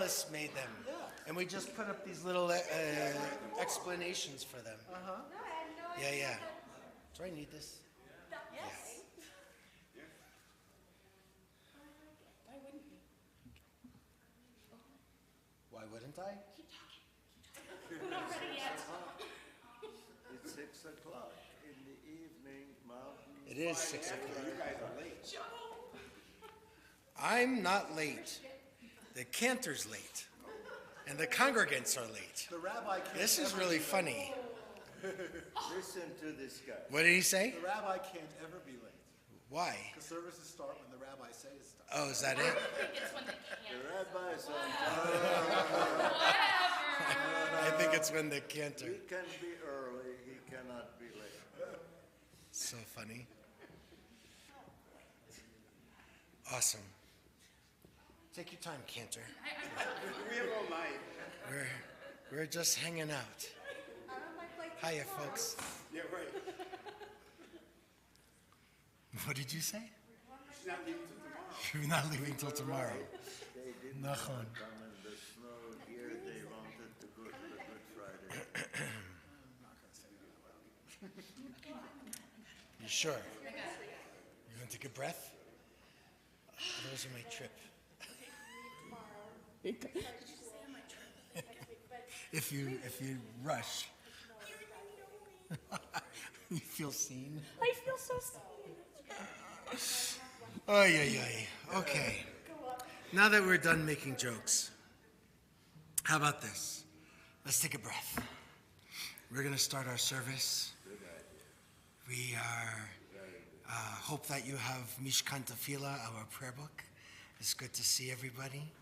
Alice made them. Yeah. And we just put up these little explanations for them. Uh-huh. Yeah. Do I need this? Yes. Why wouldn't I? We're not ready yet. It's 6 o'clock in the evening, Mountain. It is 6 o'clock. You guys are late. Joe. I'm not late. The cantor's late. And the congregants are late. The rabbi can't This is ever really be funny. Listen to this guy. What did he say? late. The rabbi can't ever be late. Why? The services start when the rabbi says start. Oh, is that it? It's when they The can't. rabbi's on time. Whatever. I think it's when the cantor. He can be early, he cannot be late. So funny. Awesome. Take your time, cantor. We have all night. We're just hanging out. Hiya, folks. Yeah, right. What did you say? She's not leaving till tomorrow. You're not leaving till tomorrow. They didn't Nachon. come in the snow here, they wanted to go to the Good Friday. I'm not gonna say that out loud. You sure? You want to take a breath? Those are my trip. If you rush, you feel seen. I feel so seen. Ay. Okay. Now that we're done making jokes, how about this? Let's take a breath. We're going to start our service. We hope that you have Mishkan Tefillah, our prayer book. It's good to see everybody.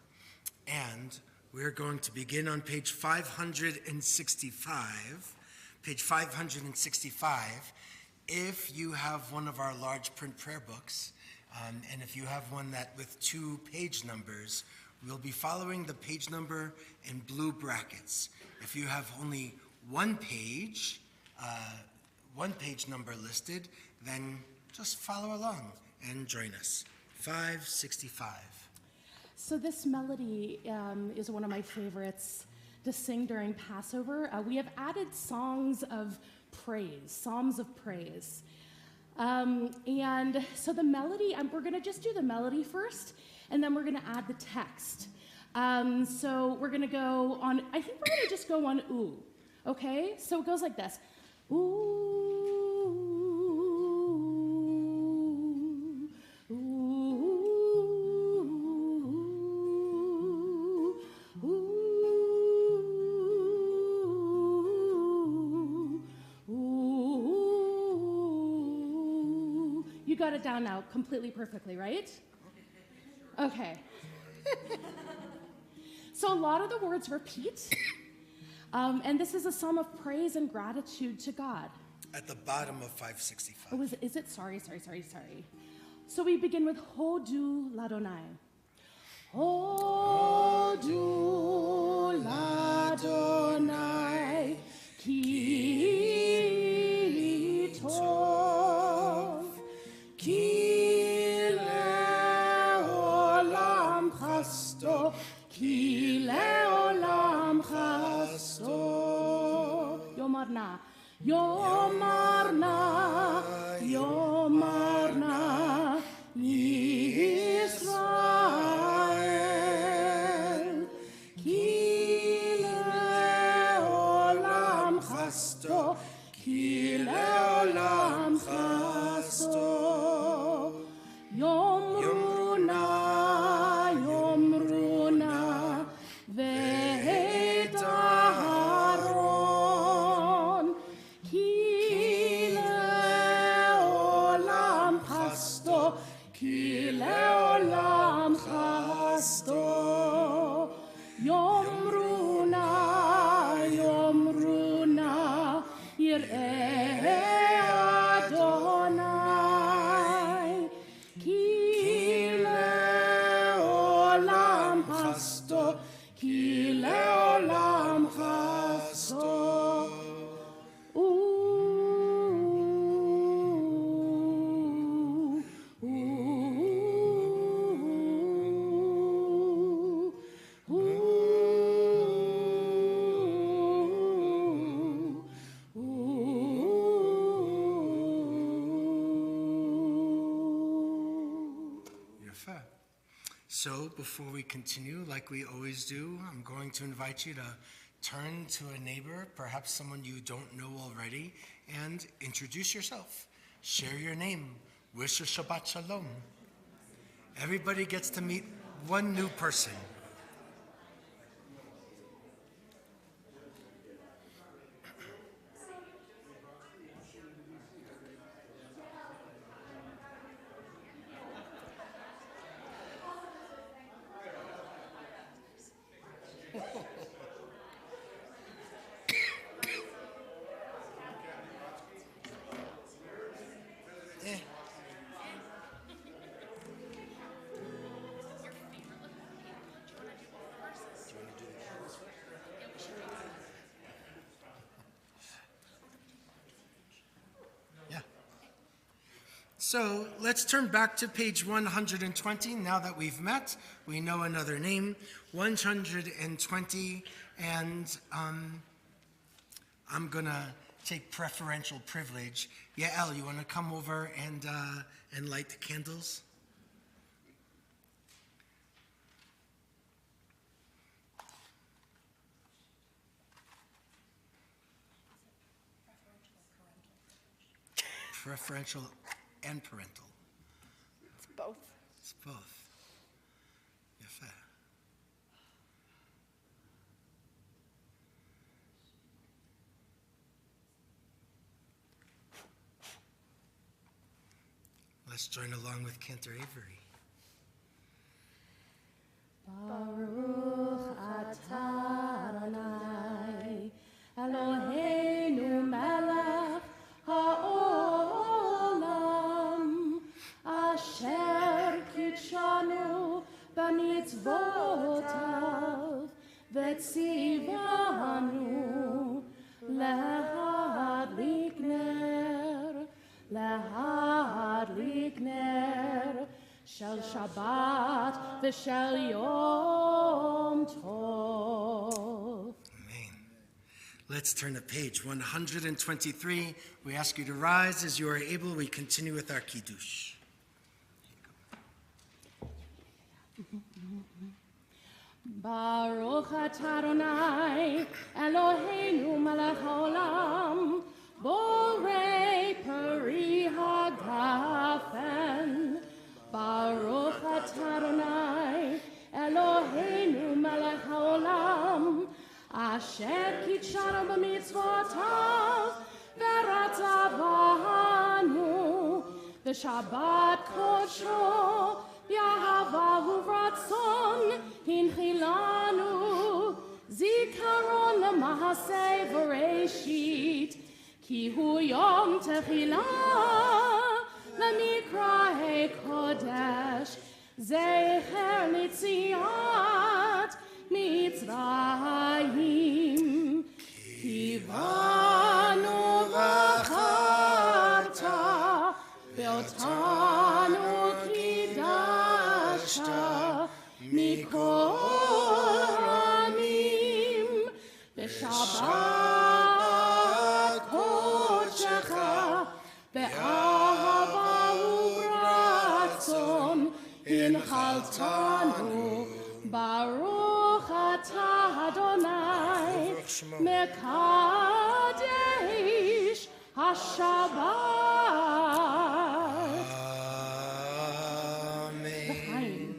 And we're going to begin on page 565. Page 565. If you have one of our large print prayer books, and if you have one that with 2 page numbers, we'll be following the page number in blue brackets. If you have only one page number listed, then just follow along and join us. 565. So this melody is one of my favorites to sing during Passover. We have added songs of praise, psalms of praise. And so the melody, we're going to just do the melody first, and then we're going to add the text. So we're going to go on, I think we're going to just go on ooh, okay? So it goes like this. Ooh. You got it down now completely perfectly, right? Okay. So a lot of the words repeat, and this is a psalm of praise and gratitude to God. At the bottom of 565. Oh, is it? Sorry. So we begin with Hodu Ladonai. Hodu Ladonai ki tov ki leolam chasto ki leolam chasto Yomarna Yisrael ki leolam chasto ki leolam chasto Yomruna ve'et Aharon ki leolam So before we continue, like we always do, I'm going to invite you to turn to a neighbor, perhaps someone you don't know already, and introduce yourself. Share your name. Wish a Shabbat Shalom. Everybody gets to meet one new person. So let's turn back to page 120. Now that we've met, we know another name, 120, and I'm gonna take preferential privilege. Yael, you wanna come over and light the candles? Preferential and parental. It's both. It's both. Yafeh. Let's join along with Cantor Avery. Baruch atah Adonai, Eloheinu melech ha'olam, asher kitshanu b'mitzvotav, v'tzivanu lahadlik ner, shel Shabbat v'shel Yom Tov. Amen. Let's turn to page 123. We ask you to rise as you are able. We continue with our Kiddush. Baruch atah Adonai, Eloheinu melech haolam, borei peri hagafen. Baruch atah Adonai, Eloheinu melech haolam, asher kitshanu b'mitzvotav, v'ratzavanu, v'shabbat kodsho, v'ahava uvratzon, hinchilanu, zikaron l'mahaseh v'reishit, ki hu yom techilah, למקראי קודש, זכר ליציאת מצרים. כי בנו בחרת, ואותנו קידשת, מכל העמים, בשבת קודשך, באהבה וברצון הנחלתנו. ברוך אתה אדוני מקדש השבת. Amen.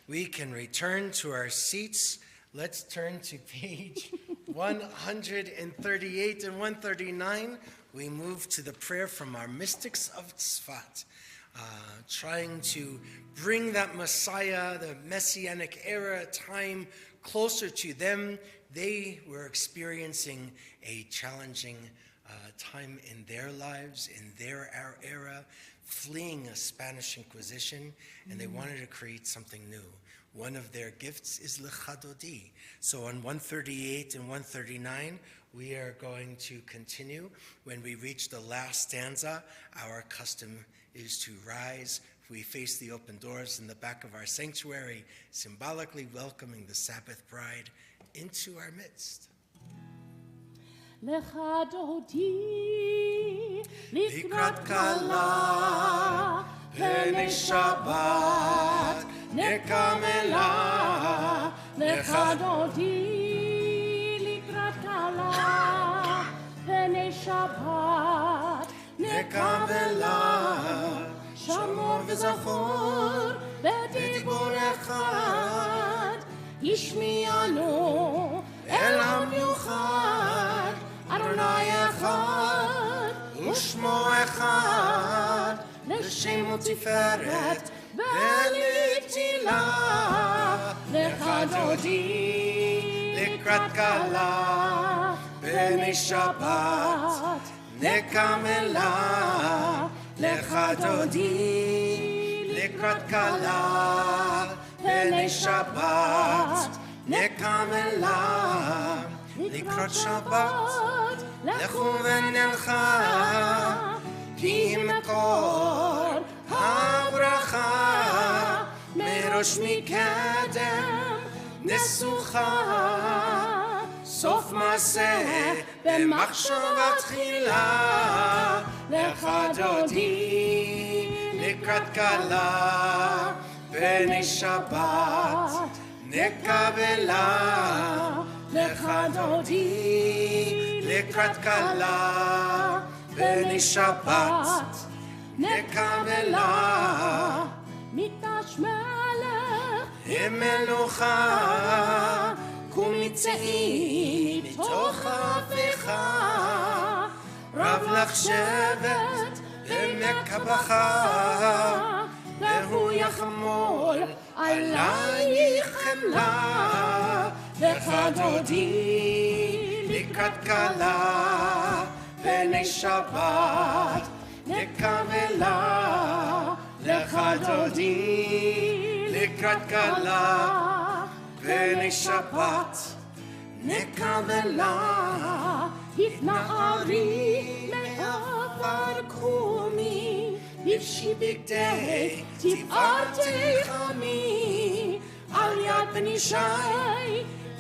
We can return to our seats. Let's turn to page 138 and 139. We move to the prayer from our mystics of Tzfat, trying to bring that Messiah, the Messianic era time, closer to them. They were experiencing a challenging time in their lives, in their era, fleeing a Spanish Inquisition, and they wanted to create something new. One of their gifts is L'chadodi. So on 138 and 139, we are going to continue. When we reach the last stanza, our custom is to rise. We face the open doors in the back of our sanctuary, symbolically welcoming the Sabbath bride into our midst. לחדותי לקראת כלה, פני שבת, נקמלה לך דודי לקראת כלה פני שבת נקמלה שמור וזכור בדיבור אחד ישמיענו אל המיוחד אדוני אחד ושמו אחד לשם ותפארת ולתהילה לך דודי לקראת כלה פני שבת נקמלה לך דודי לקראת כלה פני שבת נקמלה לקראת שבת לכו ונלכה כי מקור הברכה מראש מקדם נסוכה סוף מעשה במחשבה תחילה לך דודי לקראת כלה פני שבת נקבלה לך דודי לקראת כלה פני שבת נקבלה מקדש מלך המלוכה קום מצאי מתוך אפיך רב לך שבט ומקבך והוא יחמול עלייך חמלה לך דודי לקראת כלה פני שבת נקבלה לך דודי לקראת כלה פני שבת נקבלה התנערי מעבר קומי לבשי בגדי תפארתי חמי על יד בני שי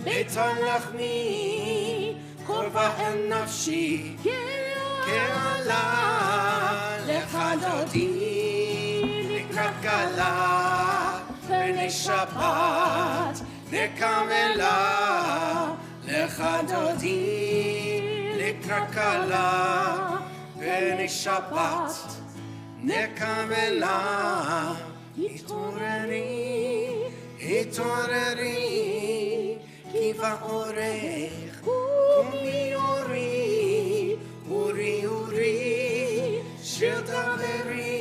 ביתר לחמי קורבה אל נפשי קהלה לך דודי לקראת כלה פני שבת נקמלה לך דודי לקראת כלה פני שבת נקמלה התעוררי התעוררי כי באורך קומי אורי אורי אורי שתדברי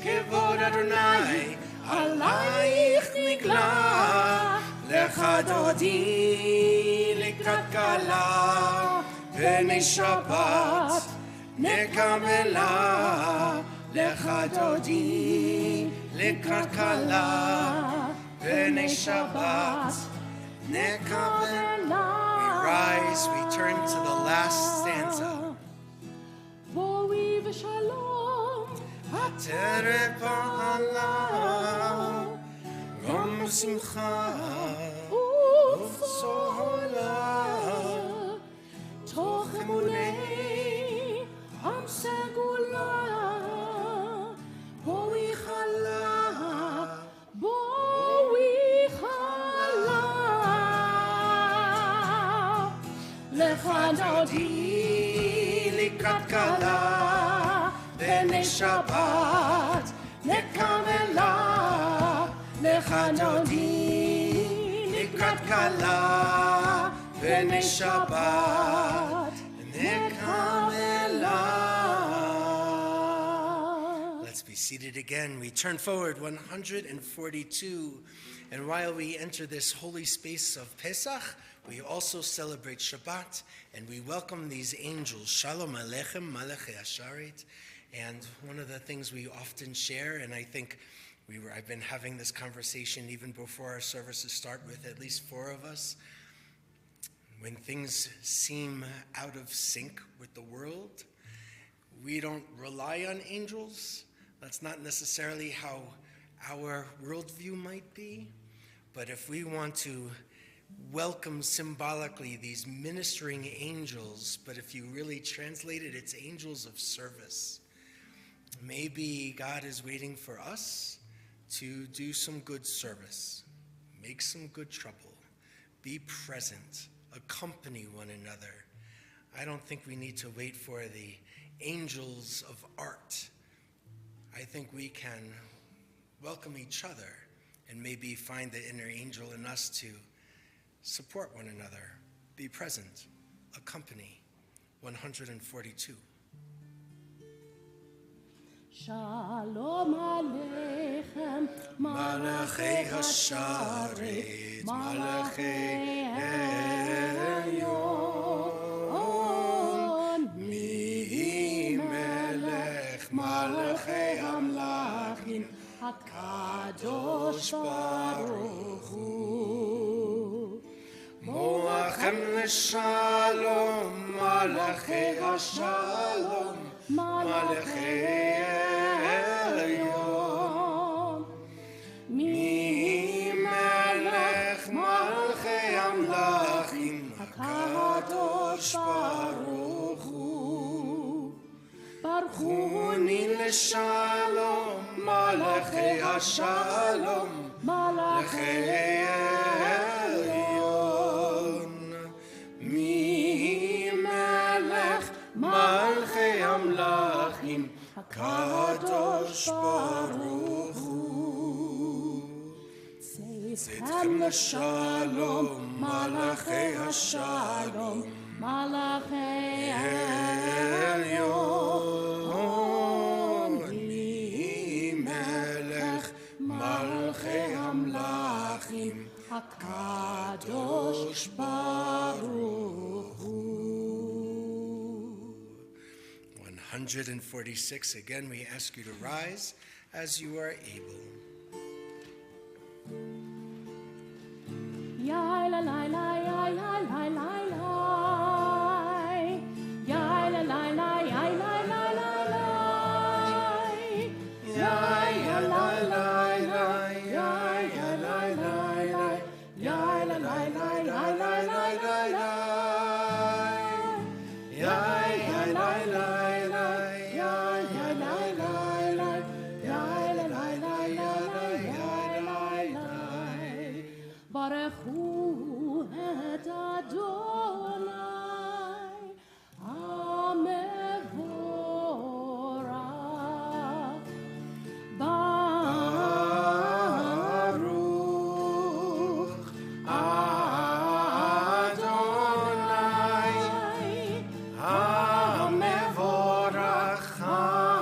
כבוד אדוני עלייך נגלה לך דודי לקראת כלה פני שבת נקמלה לך דודי לקראת כלה פני שבת נקמלה. We rise, we turn to the last stanza. בואי ושלום עטרת פעלה גם בשמחה ובסהולה תוך אמוני עם סגולה בואי חלה בואי חלה לך דודי לקראת כלה פני שבת נקמלה לך דודי לקראת כלה פני שבת נקמלה. Let's be seated again. We turn forward 142, and while we enter this holy space of Pesach, we also celebrate Shabbat, and we welcome these angels, Shalom Aleichem, Malachei Asharet. And one of the things we often share, and I think I've been having this conversation even before our services start with at least 4 of us, when things seem out of sync with the world, we don't rely on angels. That's not necessarily how our worldview might be. But if we want to welcome symbolically these ministering angels, but if you really translate it, it's angels of service. Maybe God is waiting for us to do some good service, make some good trouble, be present, accompany one another. I don't think we need to wait for the angels of art. I think we can welcome each other and maybe find the inner angel in us to support one another, be present, accompany. 142. Shalom Aleichem, Malachei Hasharet, Malachei Elyon, Mi Melech, Malachei Hamlachim, HaKadosh Baruch Hu. Moachem Leshalom, Malachei Hashalom, Malachei Elyon, Mi Melech Malachei Hamlachim, HaKadosh Baruch Hu. Baruch Hu ni Leshalom, Malachei Hashalom, Malachei Elyon, Mi Melech Malchei Hamlachim, HaKadosh Baruch Hu. Tzedchem L'Shalom, Malachei HaShalom, Malachei Elyon, Mi Melech Malchei Hamlachim, HaKadosh Baruch Hu. 146. Again, we ask you to rise as you are able. Yai la la la yai la la la la. Yai la la la yai la la la la. Yai la la la yai la la la. Yai la la la yai la la la. Yai la la la. Baruch Hu et Adonai HaMevorach. Baruch Adonai HaMevorach,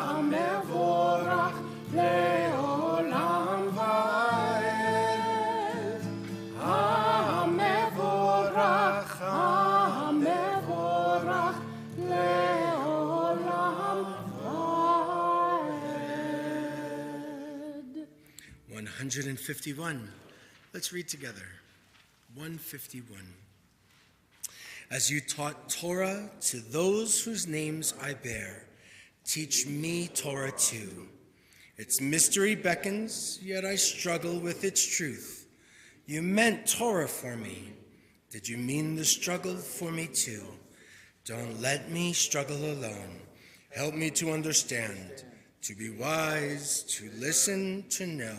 HaMevorach le'olam va'ed. HaMevorach, HaMevorach le'olam va'ed. 151. Let's read together. 151. As you taught Torah to those whose names I bear, teach me Torah too. Its mystery beckons, yet I struggle with its truth. You meant Torah for me. Did you mean the struggle for me too? Don't let me struggle alone. Help me to understand, to be wise, to listen, to know.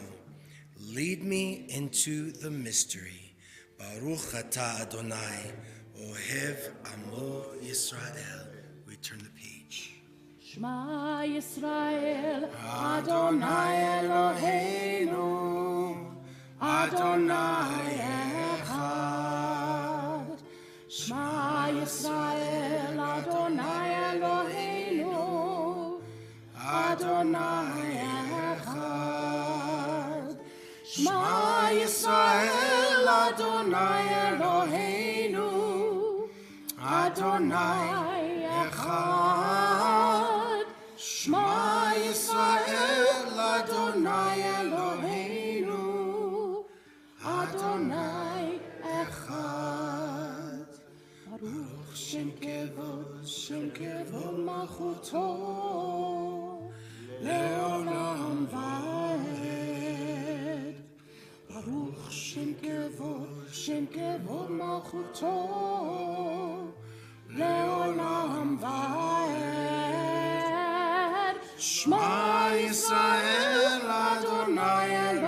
Lead me into the mystery. Baruch atah Adonai, Ohev Amo Yisrael. We turn the page. Shema Yisrael, Adonai Eloheinu, Adonai Echad. Shema Yisrael, Adonai Eloheinu, Adonai Echad. Shema Yisrael, Adonai Eloheinu, Adonai Echad. Shema Yisrael, Adonai Eloheinu, Adonai Echad. Baruch Shem Kevod Malchuto, Leolam Vaed. Baruch Shem Kevod Malchuto, Leolam Vaed. Shema Yisrael, Adonai Eloheinu,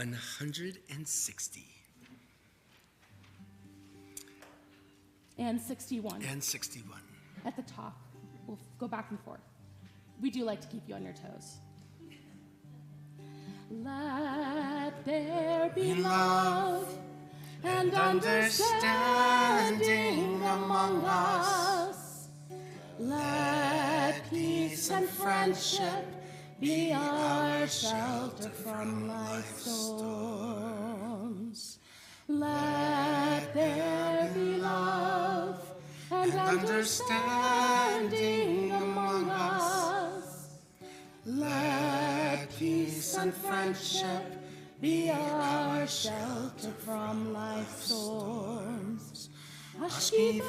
160. And 61. And 61. At the top. We'll go back and forth. We do like to keep you on your toes. Let there be love and understanding among us. Let peace and friendship be our shelter from life's storms. Let there be love and understanding among us. Let peace and friendship be our shelter from life's storms. Ashkivenu,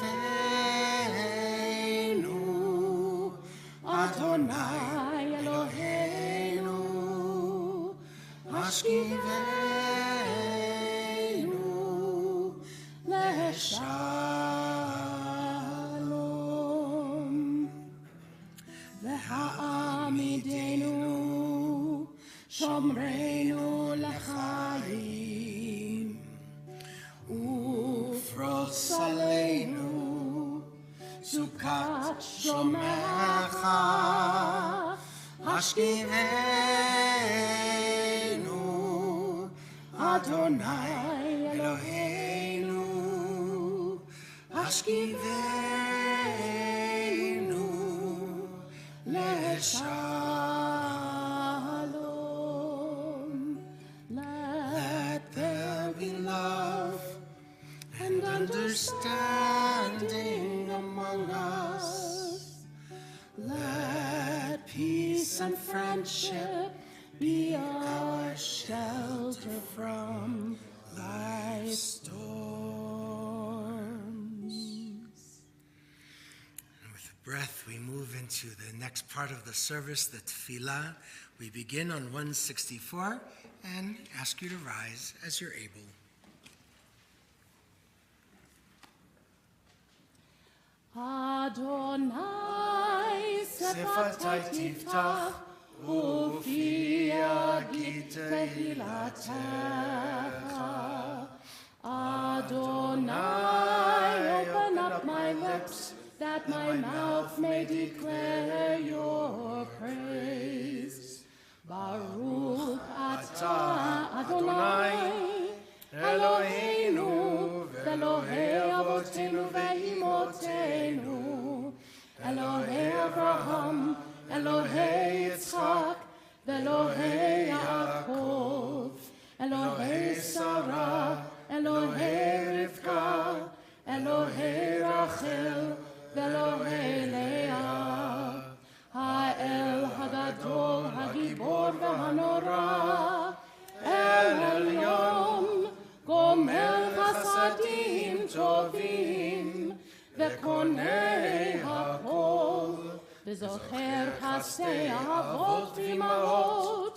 Adonai Eloheinu. Ashkivenu, Leshalom. Ve'ha'amidenu, Shomreinu l'chaim. Ufros aleinu, Sukat shomecha. Hashkivenu, Adonai Eloheinu. Hashkivenu, Leshalom. Let there be love and understanding among us. Let peace and friendship be our shelter from life's storms. And with the breath, we move into the next part of the service, the tefillah. We begin on 164 and ask you to rise as you're able. Adonai sefatai tiftach ufi yagid tehilatecha. Adonai, open up my lips, that my mouth may declare your praise. Baruch atah Adonai, Eloheinu, Elohei avotenu ve'imotenu, Elohei Avraham, Elohei Yitzchak, Elohei Yaakov, Elohei Sarah, Elohei Rivka, Elohei Rachel, Elohei Leah, Ha'el Hagadol, Hagibor v'Hanora, El Elyon, Gomer Chasadim Tovim, Ve'konei Hakol, Ve'zocher Chasdei Avot v'Imaot,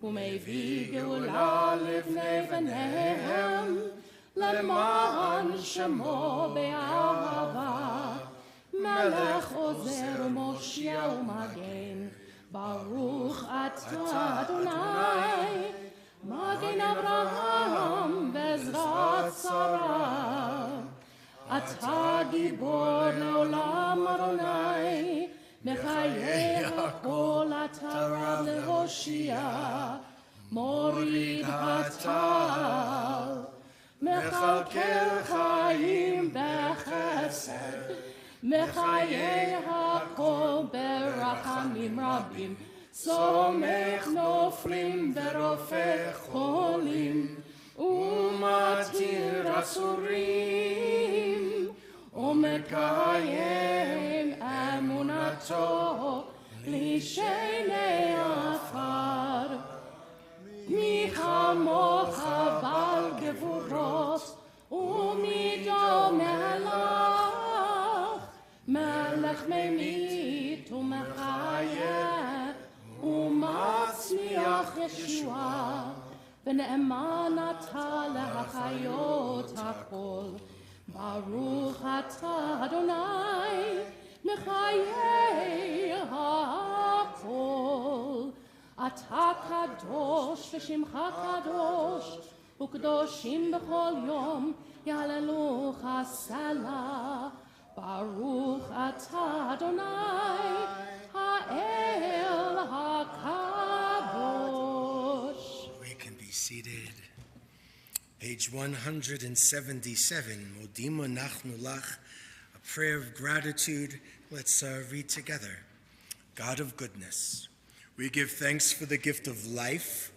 U'mevii Geula Livnei Bneihem, Le'man Shemo Be'ahava, Melech Ozer U'Moshia U'Magen, Baruch Atah Adonai, Magen Avraham Bezrat Sarah. Atah Gibor Le'olam Adonai, Mechayeh Hakol Atah Rav Lehoshia, Morid Hatal, Mechalkel Chaim Bechesed, Mechayeh Hakol Berachamim Rabim, Somech Noflim Verofech Cholim, Umatir Asurim, Umekayem Emunato, Lishenei Afar, Michamocha Bal Gevurot, Umido Melach, Melech Memit Umechayeh, Umatzmiach Yeshua, ונאמן אתה להחיות הכל. ברוך אתה אדוני מחיי הכל. אתה קדוש ושמך קדוש, וקדושים בכל יום יהללוך סלה. ברוך אתה אדוני האל הקדוש. We can be seated. Page 177, Modim Anachnu Lach, a prayer of gratitude. Let's read together. God of goodness, we give thanks for the gift of life,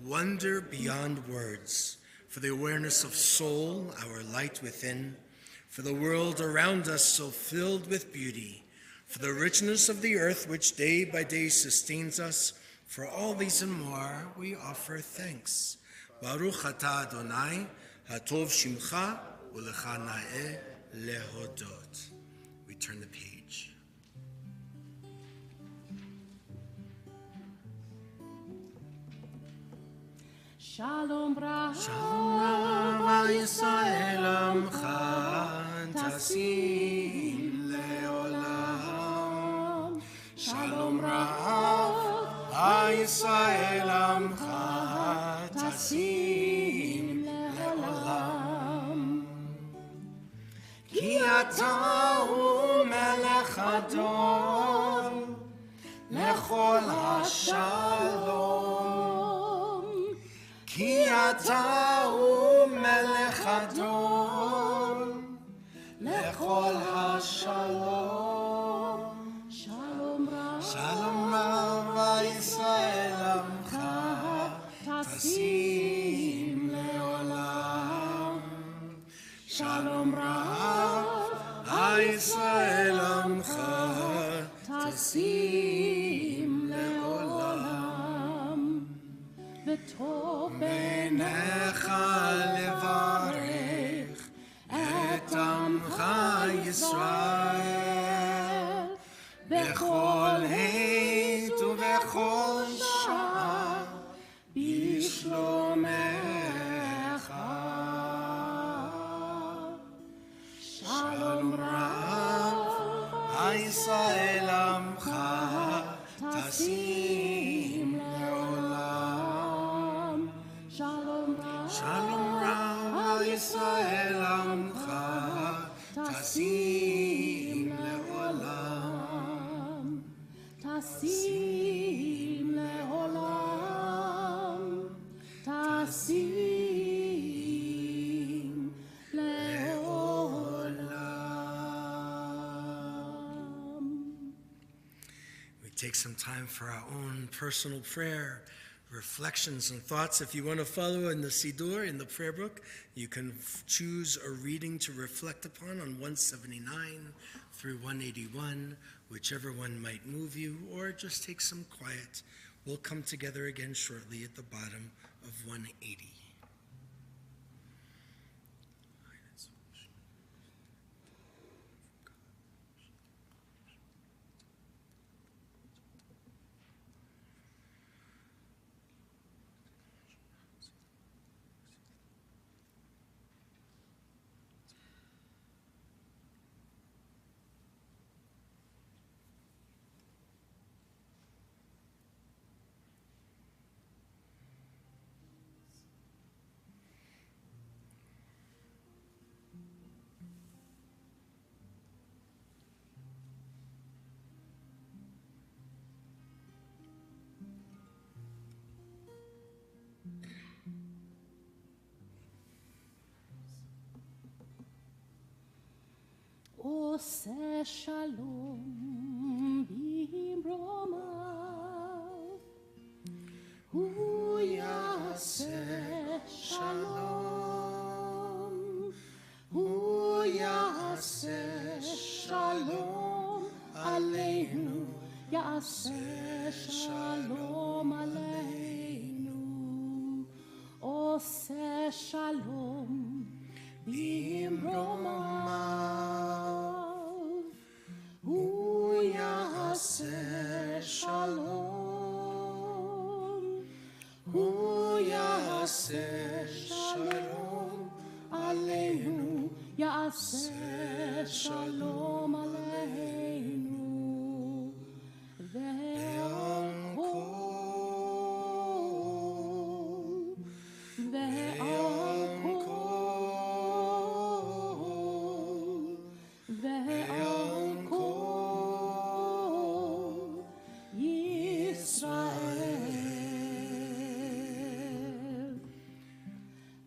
wonder beyond words, for the awareness of soul, our light within, for the world around us so filled with beauty, for the richness of the earth which day by day sustains us. For all these and more, we offer thanks. Baruch atah Adonai, hatov shimcha, ulecha na'eh lehodot. We turn the page. Shalom Rav, Shalom Rav Yisrael Amcha Tasim Leolam. Shalom Rav Yisrael Amcha Tasim Leolam. Ki ata hu melech adon lechol hashalom. Ki ata hu melech adon lechol hashalom. Shalom Rav, Shalom Rav Yisrael Amcha Tasim Leolam. Shalom Rav Yisrael Amcha Tasim Leolam. V'tov B'necha levarech et Amcha Yisrael bechol heit ubechol shah bishlomecha. Shalom Rav Yisrael Amcha Tasim Leolam. Shalom Rav, Shalom Rav Yisrael Amcha Tasim Leolam. Tasim leolam, Tasim leolam. We take some time for our own personal prayer, reflections and thoughts. If you want to follow in the Siddur, in the prayer book, you can choose a reading to reflect upon on 179 through 181, whichever one might move you, or just take some quiet. We'll come together again shortly at the bottom of 180. Ose shalom bimromav, hu yaseh shalom, hu yaseh shalom aleinu, yaseh shalom aleinu. Ose shalom bimromav, hu yaseh shalom, hu yaseh shalom aleinu, yaseh shalom aleinu. Ve'al kol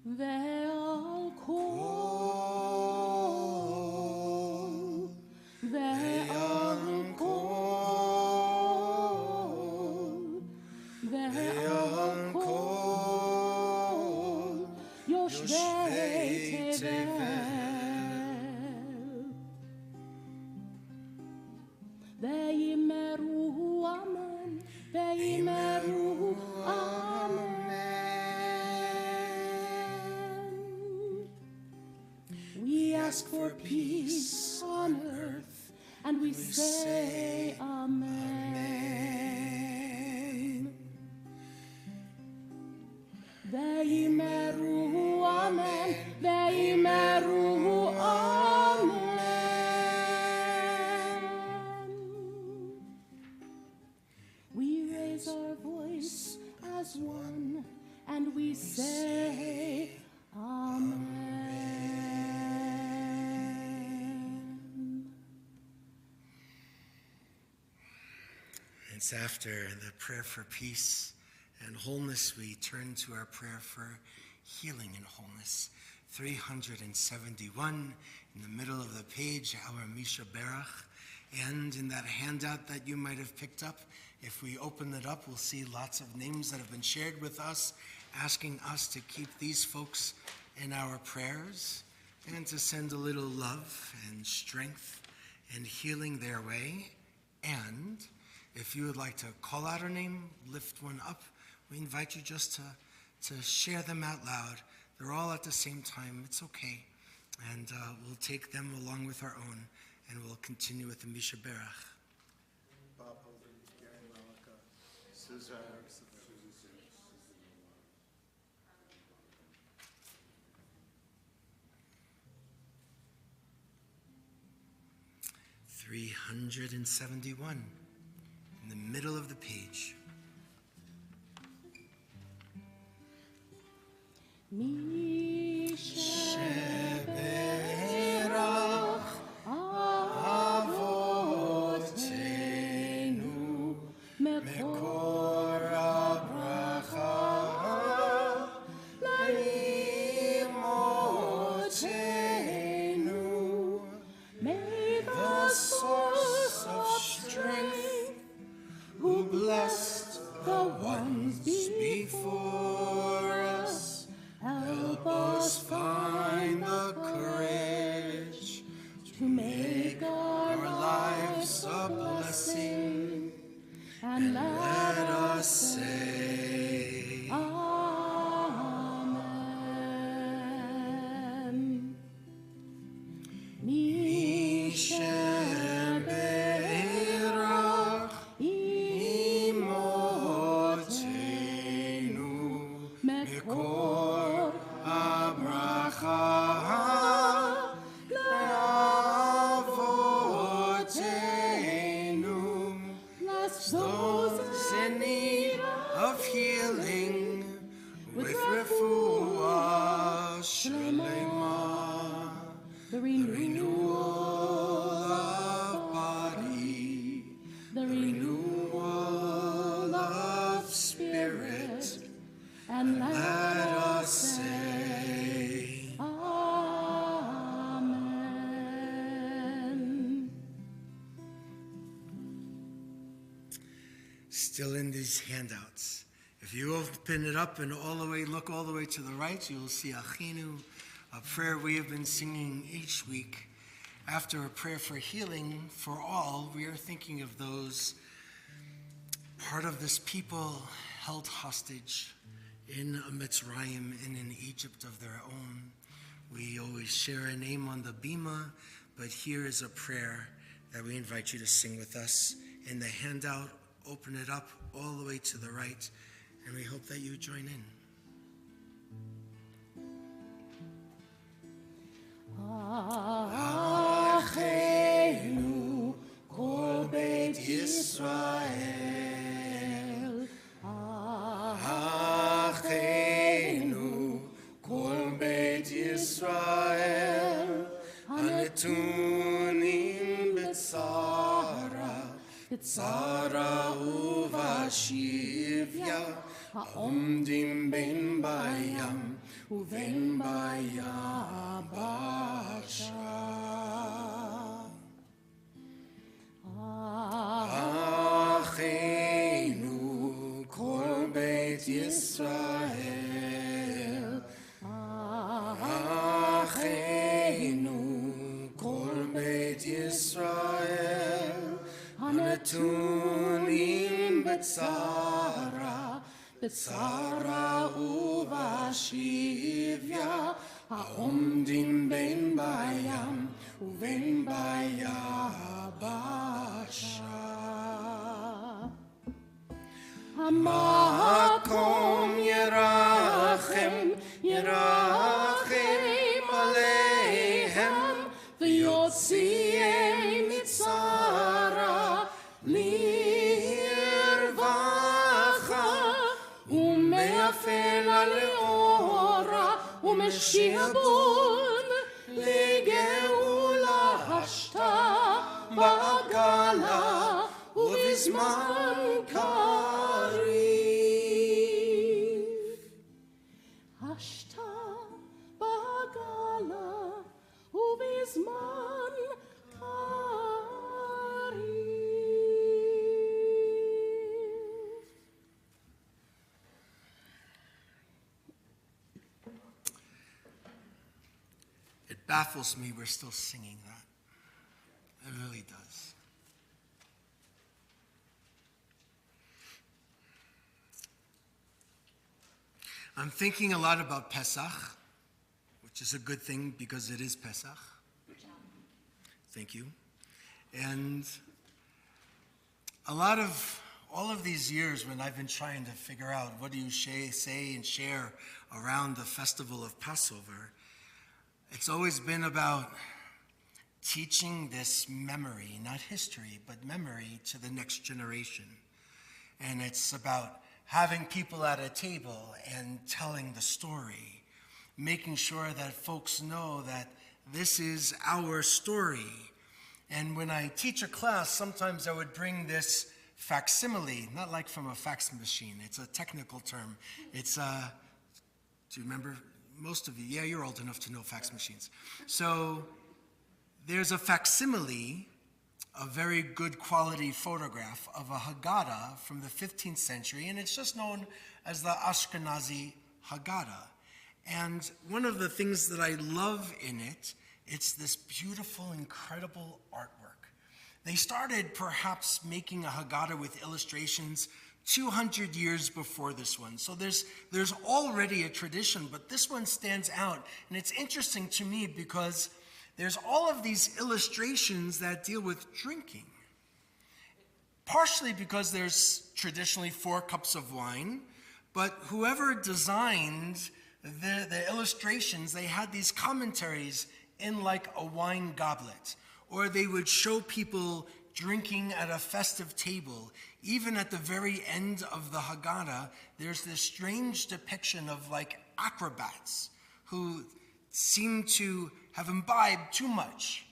ועל כל, ועל כל, ועל כל יושבי תבל, ויאמרו אמן, ויאמרו אמן. We ask for peace on earth, and we say amen. Ve'imeru amen, ve'imeru amen. We raise our voice as one, and we say amen. It's after the prayer for peace and wholeness, we turn to our prayer for healing and wholeness. 371 in the middle of the page, our Misha Berach. And in that handout that you might have picked up, if we open it up, we'll see lots of names that have been shared with us, asking us to keep these folks in our prayers and to send a little love and strength and healing their way. And if you would like to call out a name, lift one up, we invite you just to share them out loud. They're all at the same time. It's okay. And we'll take them along with our own, and we'll continue with the Misha Berach. Bob Holden, Gary Malika, Suzanne. 371 in the middle of the page. Still in these handouts. If you open it up and look all the way to the right, you will see Achinu, a prayer we have been singing each week. After a prayer for healing for all, we are thinking of those part of this people held hostage in Mitzrayim and in Egypt of their own. We always share a name on the bima, but here is a prayer that we invite you to sing with us. In the handout, open it up all the way to the right, and we hope that you join in. Achenu kol Beit Yisrael, Achenu kol Beit Yisrael, hanetunim b'tzara uvashivya, ha'omdim ben bayam ובין ביבשה. אחינו כל בית ישראל, אחינו כל בית ישראל, הנתונים בצרה, בצרה ובשביה, העומדים בין בים ובין ביבשה. המקום ירחם, ירחם עליהם, ויוציאם מצרה לרווחה, ומאפלה לאורה, ומשעבוד לגאולה השתה בגלה ובזמן קריב. השתה בגלה ובזמן קריב. It baffles me we're still singing that. It really does. I'm thinking a lot about Pesach, which is a good thing because it is Pesach. Thank you. And all of these years when I've been trying to figure out what do you say and share around the festival of Passover, it's always been about teaching this memory, not history, but memory to the next generation. And it's about having people at a table and telling the story, making sure that folks know that this is our story. And when I teach a class, sometimes I would bring this facsimile, not like from a fax machine. It's a technical term. It's do you remember? Most of you, yeah, you're old enough to know fax machines. So there's a facsimile, a very good quality photograph of a Haggadah from the 15th century, and it's just known as the Ashkenazi Haggadah. And one of the things that I love in it, it's this beautiful, incredible artwork. They started perhaps making a Haggadah with illustrations 200 years before this one. So there's already a tradition, but this one stands out. And it's interesting to me because there's all of these illustrations that deal with drinking. Partially because there's traditionally 4 cups of wine, but whoever designed the illustrations, they had these commentaries in like a wine goblet, or they would show people drinking at a festive table. Even at the very end of the Haggadah, there's this strange depiction of like acrobats who seem to have imbibed too much.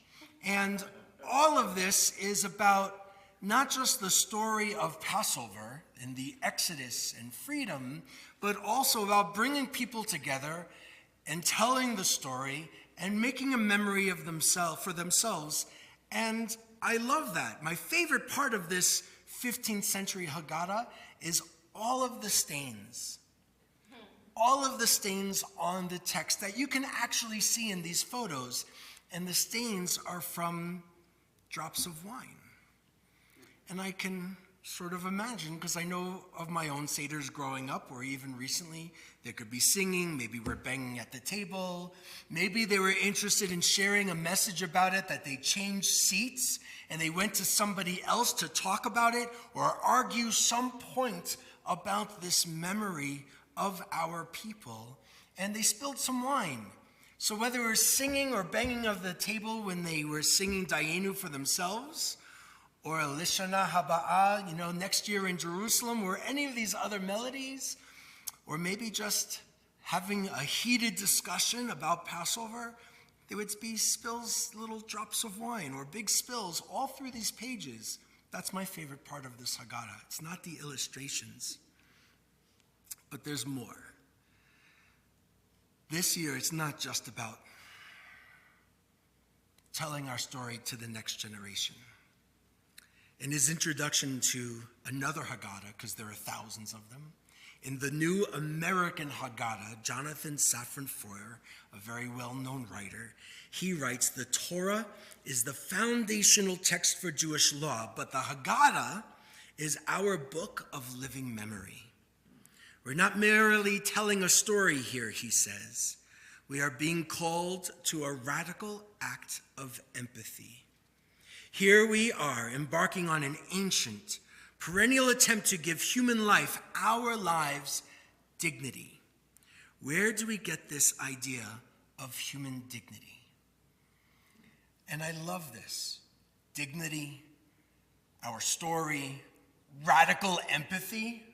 And all of this is about not just the story of Passover and the Exodus and freedom, but also about bringing people together and telling the story and making a memory of themselves. And I love that. My favorite part of this 15th century Haggadah is all of the stains. All of the stains on the text that you can actually see in these photos. And the stains are from drops of wine. And I can sort of imagine, because I know of my own Seders growing up, or even recently, there could be singing, maybe we're banging at the table, maybe they were interested in sharing a message about it, that they changed seats, and they went to somebody else to talk about it, or argue some point about this memory of our people, and they spilled some wine. So whether it was singing or banging of the table when they were singing Dayenu for themselves, or Lishana Haba'ah, next year in Jerusalem, or any of these other melodies, or maybe just having a heated discussion about Passover, there would be spills, little drops of wine, or big spills all through these pages. That's my favorite part of this Haggadah. It's not the illustrations, but there's more. This year, it's not just about telling our story to the next generation. In his introduction to another Haggadah, because there are thousands of them, in the New American Haggadah, Jonathan Safran Foer, a very well-known writer, he writes, the Torah is the foundational text for Jewish law, but the Haggadah is our book of living memory. We're not merely telling a story here, he says. We are being called to a radical act of empathy. Here we are embarking on an ancient, perennial attempt to give human life, our lives, dignity. Where do we get this idea of human dignity? And I love this. Dignity, our story, radical empathy.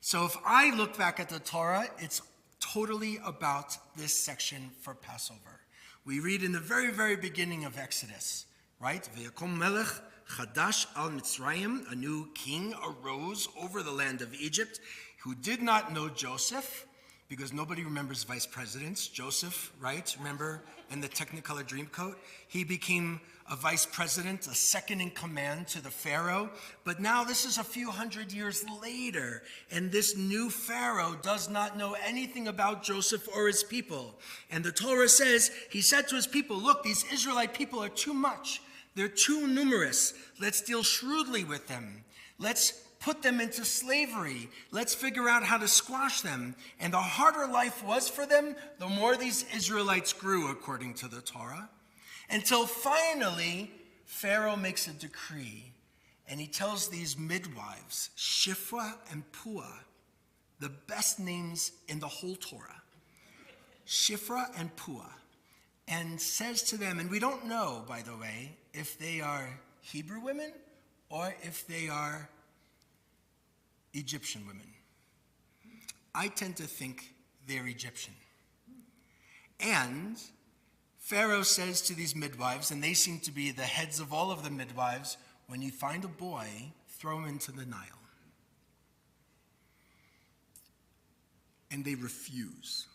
So if I look back at the Torah, it's totally about this section for Passover. We read in the very, very beginning of Exodus, right? V'yakom melech chadash al Mitzrayim, a new king arose over the land of Egypt, who did not know Joseph, because nobody remembers vice presidents. Joseph, right? Remember, in the Technicolor Dreamcoat? He became a vice president, a second in command to the Pharaoh. But now this is a few hundred years later, and this new Pharaoh does not know anything about Joseph or his people. And the Torah says, he said to his people, look, these Israelite people are too much. They're too numerous. Let's deal shrewdly with them. Let's put them into slavery. Let's figure out how to squash them. And the harder life was for them, the more these Israelites grew, according to the Torah. Until finally, Pharaoh makes a decree. And he tells these midwives, Shifra and Pua, the best names in the whole Torah. Shifra and Pua. And says to them, and we don't know, by the way, if they are Hebrew women or if they are Egyptian women. I tend to think they're Egyptian. And Pharaoh says to these midwives, and they seem to be the heads of all of the midwives, when you find a boy, throw him into the Nile. And they refuse.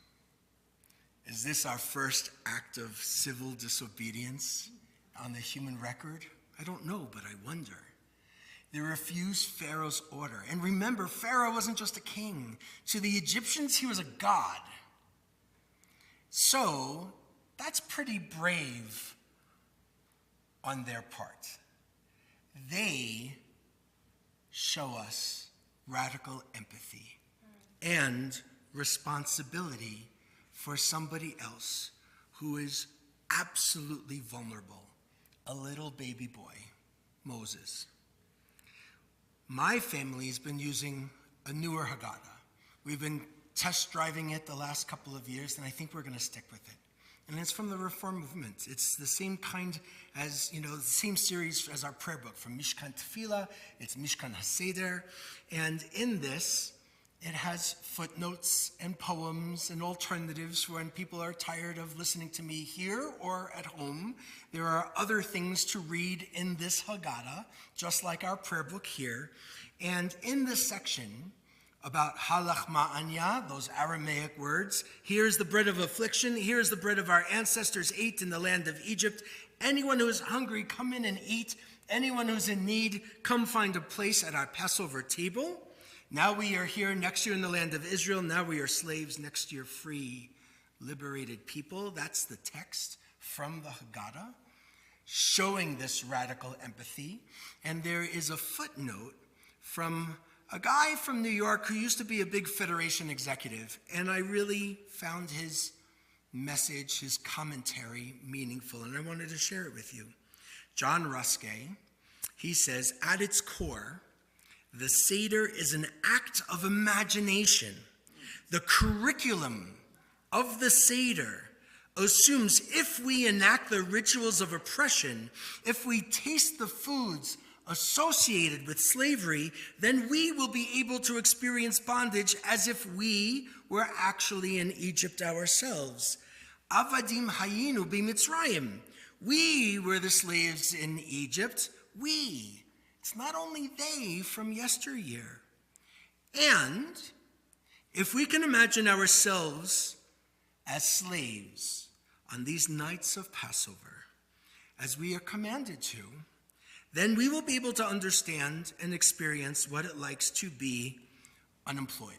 Is this our first act of civil disobedience on the human record? I don't know, but I wonder. They refused Pharaoh's order. And remember, Pharaoh wasn't just a king. To the Egyptians, he was a god. So, that's pretty brave on their part. They show us radical empathy and responsibility for somebody else who is absolutely vulnerable, a little baby boy, Moses. My family has been using a newer Haggadah. We've been test driving it the last couple of years, and I think we're going to stick with it. And it's from the Reform movement. It's the same kind as, the same series as our prayer book, from Mishkan Tefillah, it's Mishkan HaSeder. And in this, it has footnotes and poems and alternatives for when people are tired of listening to me here or at home. There are other things to read in this Haggadah, just like our prayer book here. And in this section about halach ma'anya, those Aramaic words, here's the bread of affliction, here's the bread of our ancestors ate in the land of Egypt. Anyone who is hungry, come in and eat. Anyone who's in need, come find a place at our Passover table. Now we are here, next year in the land of Israel. Now we are slaves, next year free, liberated people. That's the text from the Haggadah, showing this radical empathy. And there is a footnote from a guy from New York who used to be a big Federation executive. And I really found his message, his commentary meaningful, and I wanted to share it with you. John Ruskay, he says, at its core, the Seder is an act of imagination. The curriculum of the Seder assumes if we enact the rituals of oppression, if we taste the foods associated with slavery, then we will be able to experience bondage as if we were actually in Egypt ourselves. Avadim hayinu b'Mitzrayim. We were the slaves in Egypt. We. It's not only they from yesteryear. And if we can imagine ourselves as slaves on these nights of Passover, as we are commanded to, then we will be able to understand and experience what it likes to be unemployed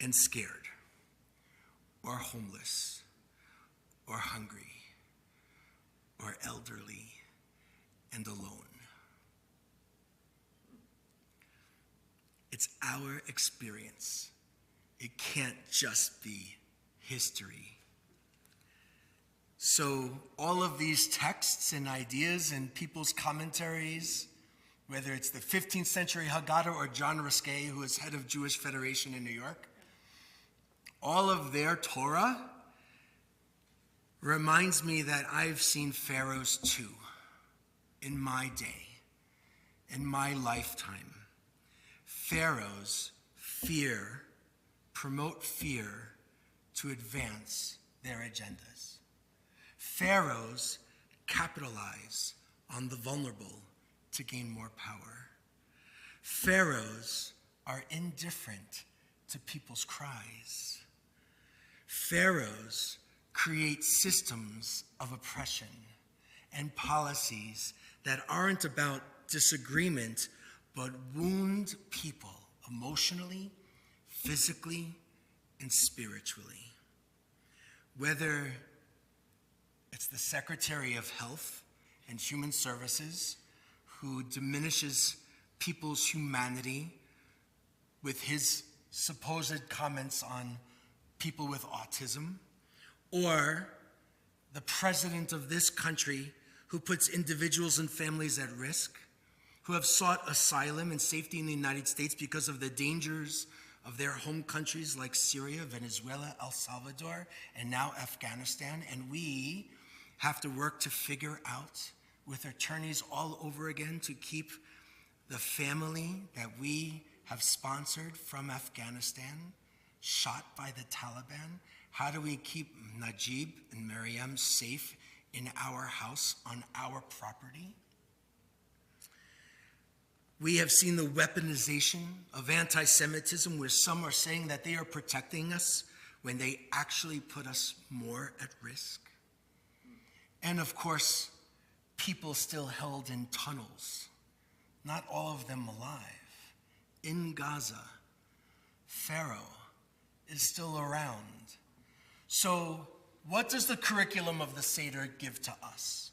and scared, or homeless, or hungry, or elderly and alone. It's our experience. It can't just be history. So all of these texts and ideas and people's commentaries, whether it's the 15th century Haggadah or John Ruskay, who is head of Jewish Federation in New York, all of their Torah reminds me that I've seen pharaohs too in my day, in my lifetime. Pharaohs promote fear to advance their agendas. Pharaohs capitalize on the vulnerable to gain more power. Pharaohs are indifferent to people's cries. Pharaohs create systems of oppression and policies that aren't about disagreement, but wound people emotionally, physically, and spiritually. Whether it's the Secretary of Health and Human Services who diminishes people's humanity with his supposed comments on people with autism, or the president of this country who puts individuals and families at risk, who have sought asylum and safety in the United States because of the dangers of their home countries like Syria, Venezuela, El Salvador, and now Afghanistan. And we have to work to figure out with attorneys all over again to keep the family that we have sponsored from Afghanistan shot by the Taliban. How do we keep Najib and Maryam safe in our house, on our property? We have seen the weaponization of anti-Semitism, where some are saying that they are protecting us when they actually put us more at risk. And of course, people still held in tunnels, not all of them alive. In Gaza, Pharaoh is still around. So what does the curriculum of the Seder give to us?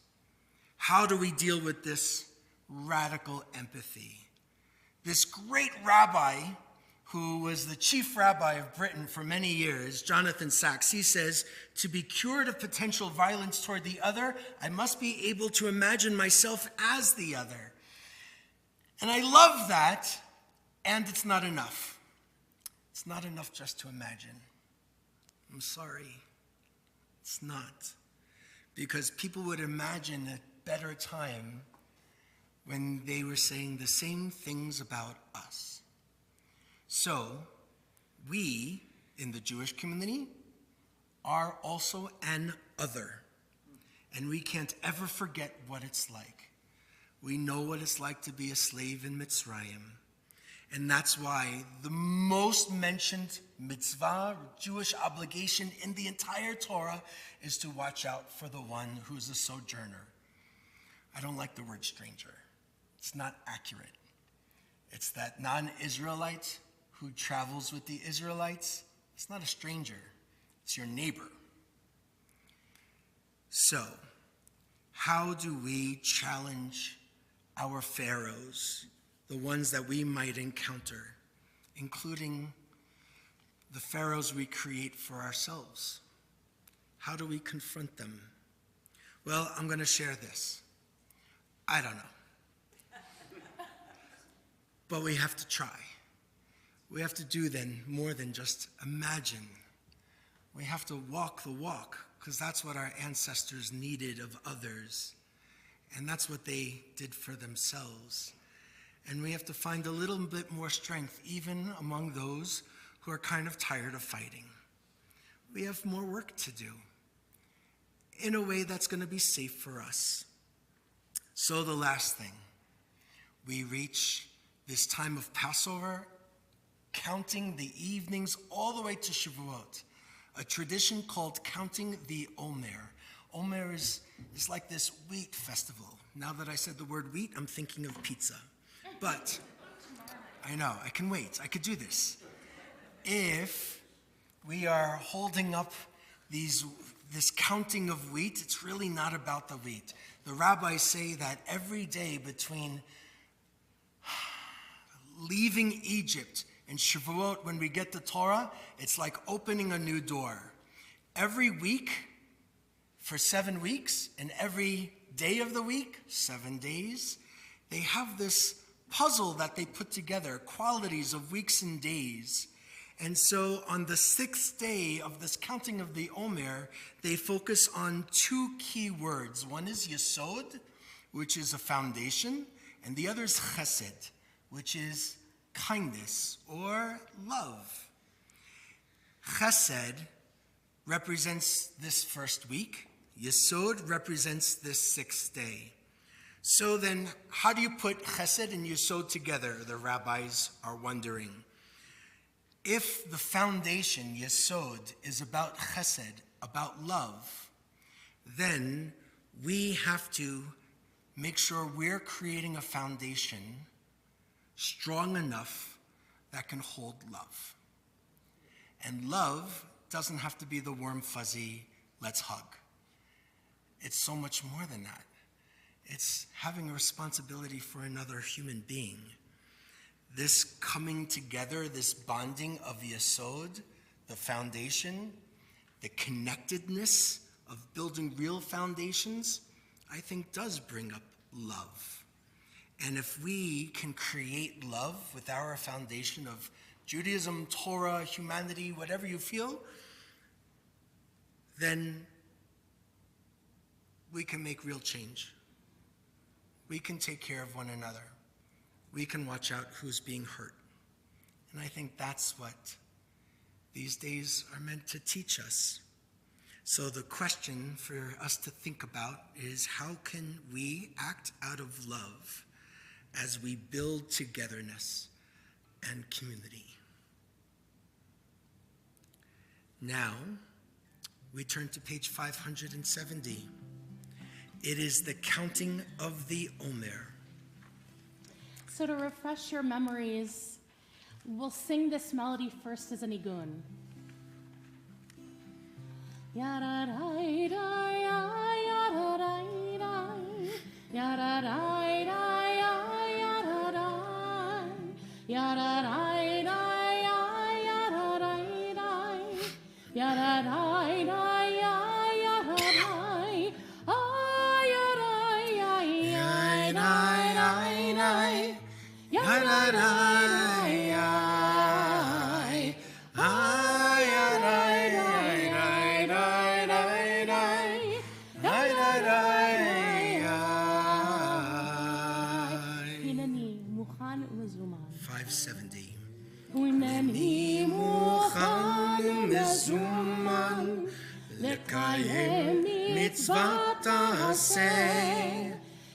How do we deal with this radical empathy? This great rabbi, who was the chief rabbi of Britain for many years, Jonathan Sacks, he says, to be cured of potential violence toward the other, I must be able to imagine myself as the other. And I love that, and it's not enough. It's not enough just to imagine. I'm sorry, it's not. Because people would imagine a better time when they were saying the same things about us. So, we, in the Jewish community, are also an other. And we can't ever forget what it's like. We know what it's like to be a slave in Mitzrayim. And that's why the most mentioned mitzvah, Jewish obligation in the entire Torah, is to watch out for the one who's a sojourner. I don't like the word stranger. It's not accurate. It's that non-Israelite who travels with the Israelites. It's not a stranger. It's your neighbor. So, how do we challenge our pharaohs, the ones that we might encounter, including the pharaohs we create for ourselves? How do we confront them? Well, I'm going to share this. I don't know. But we have to try. We have to do then more than just imagine. We have to walk the walk, because that's what our ancestors needed of others. And that's what they did for themselves. And we have to find a little bit more strength, even among those who are kind of tired of fighting. We have more work to do in a way that's going to be safe for us. So the last thing, we reach this time of Passover, counting the evenings all the way to Shavuot, a tradition called counting the Omer. Omer is like this wheat festival. Now that I said the word wheat, I'm thinking of pizza. But I know, I can wait. I could do this. If we are holding up this counting of wheat, it's really not about the wheat. The rabbis say that every day between leaving Egypt and Shavuot, when we get the Torah, it's like opening a new door. Every week for 7 weeks, and every day of the week, 7 days, they have this puzzle that they put together, qualities of weeks and days. And so on the 6th day of this counting of the Omer, they focus on 2 key words. One is Yesod, which is a foundation, and the other is Chesed, which is kindness or love. Chesed represents this first week. Yesod represents this 6th day. So then, how do you put Chesed and Yesod together? The rabbis are wondering. If the foundation, Yesod, is about Chesed, about love, then we have to make sure we're creating a foundation strong enough that can hold love. And love doesn't have to be the warm, fuzzy, let's hug. It's so much more than that. It's having a responsibility for another human being. This coming together, this bonding of Yesod, the foundation, the connectedness of building real foundations, I think does bring up love. And if we can create love with our foundation of Judaism, Torah, humanity, whatever you feel, then we can make real change. We can take care of one another. We can watch out who's being hurt. And I think that's what these days are meant to teach us. So the question for us to think about is, how can we act out of love as we build togetherness and community? Now, we turn to page 570. It is the counting of the Omer. So to refresh your memories, we'll sing this melody first as a nigun. הנני מוכן ומזומן לקיים מצוות תעשה.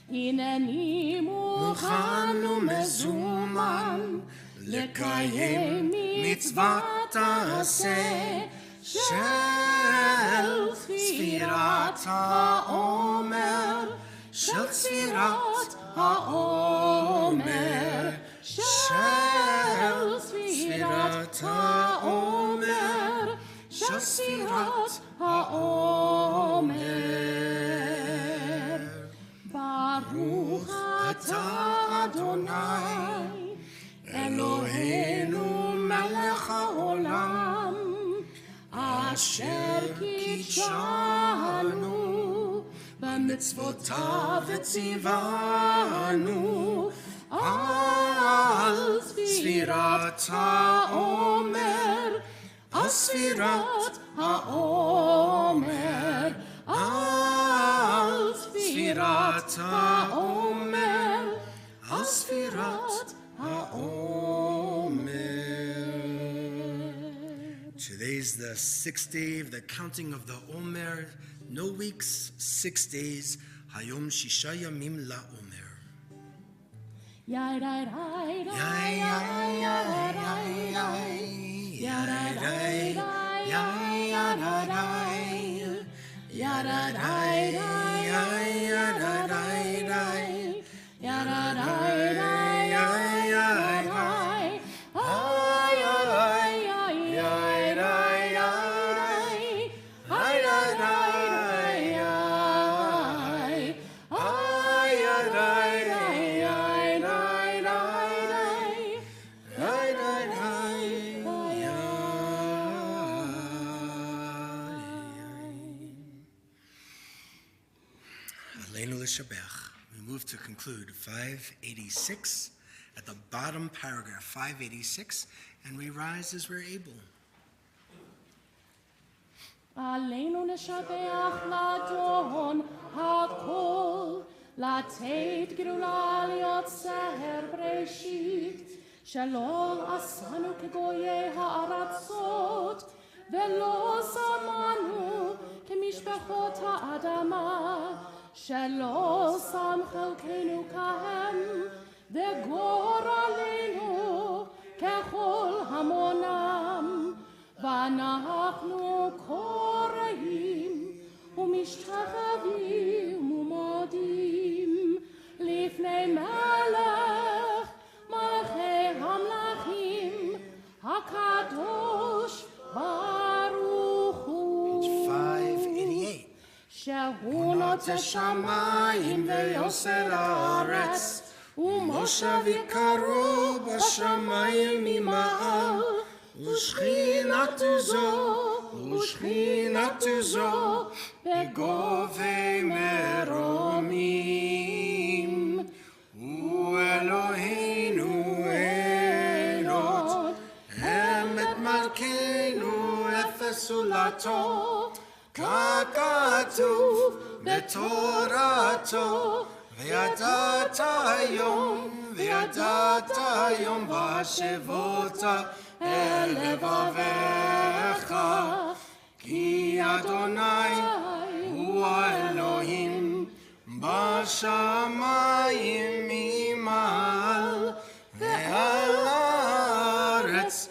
הנני מוכן ומזומן לקיים מצוות תעשה של ספירת העומר, של ספירת העומר, של ספירת העומר, של ספירת העומר. ברוך אתה אדוני אלוהינו מלך העולם, אשר קידשנו במצוותיו וציוונו על ספירת העומר, על ספירת העומר, על ספירת העומר, על ספירת העומר. Today's the 6th day of the counting of the Omer. No weeks, 6 days. Hayom shisha yamim la'omer. Yai dai dai Yai, yai, yai, yai, yai. Yai, yai, We move to conclude 586 at the bottom paragraph, 586, and we rise as we're able. עלינו לשבח לדון הכל, לתת גדולה ליוצר בראשית, שלא עשנו כגויי הארצות, ולא שמנו כמשפחות האדמה, שלא שם חלקנו כהם, וגורלנו ככל המונם, ואנחנו קוראים ומשתחווים ומודים לפני מלך מלכי המלכים הקדוש ברוך הוא. Page 588. שהוא נוטה שמיים ויוסר הארץ, ומושבי קרוב בשמיים ממעל, ושכינתו זו בגובי מרומים, ואלוהינו אלוהות, אמת מלכנו אפס זולתו, ככתוב בתורתו, וידעת היום והשבות אל לבביך, כי אדוני הוא האלוהים בשמיים ממעל, ועל הארץ